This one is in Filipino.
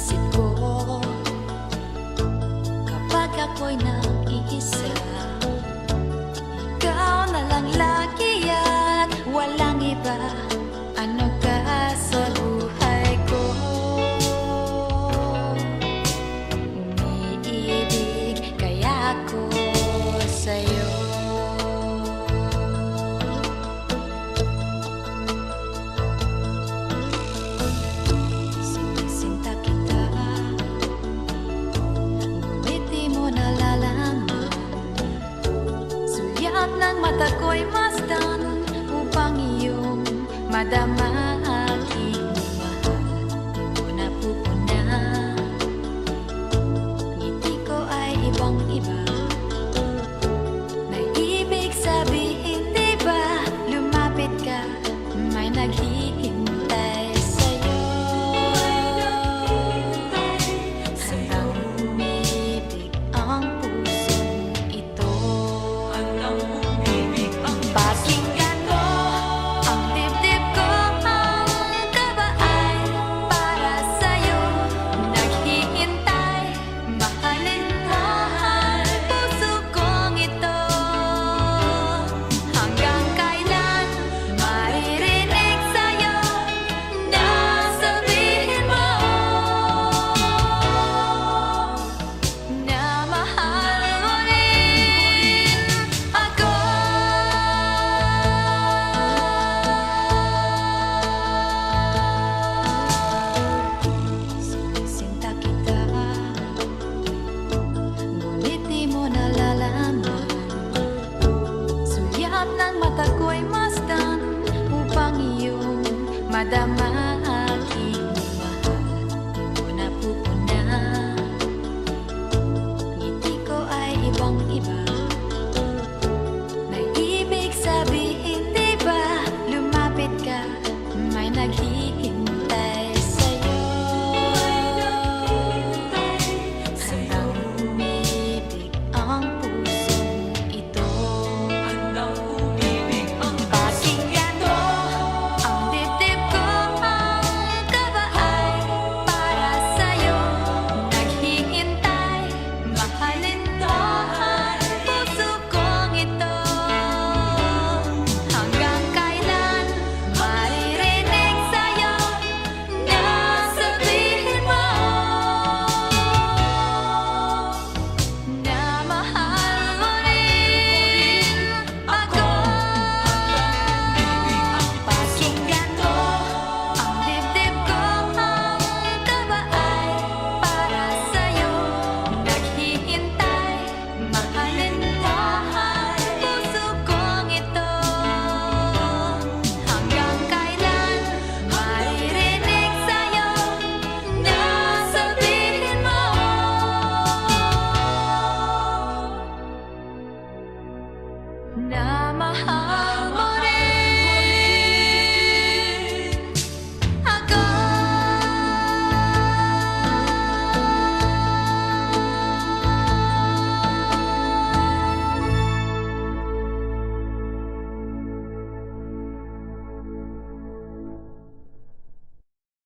isip ko kapag ako'y nag-iisa. Ikaw na lang lagi at walang iba. Ano ka sa buhay ko? Umiibig kaya ako sa'yo. Sinisinta kita, ngunit di mo nalalaman. Sulyap ng mata ko'y masdan upang iyong madama aking mahal. Di mo napupuna, ngiti ko ay ibang-iba. May ibig sabihin, di ba? Lumapit ka, may naghihintay sa'yo. Handang umibig ang pusong ito. Pakinggan mo ang dibdib ko, ang kaba ay para sa'yo. Naghihintay, mahalin mo ang puso kong ito. Hanggang kailan maririnig sa'yo na sabihin mo na mahal mo rin ako. Sinisinta kita, ngunit di mo nalalaman. Sulyap ng mata ko'y masdan upang iyong madama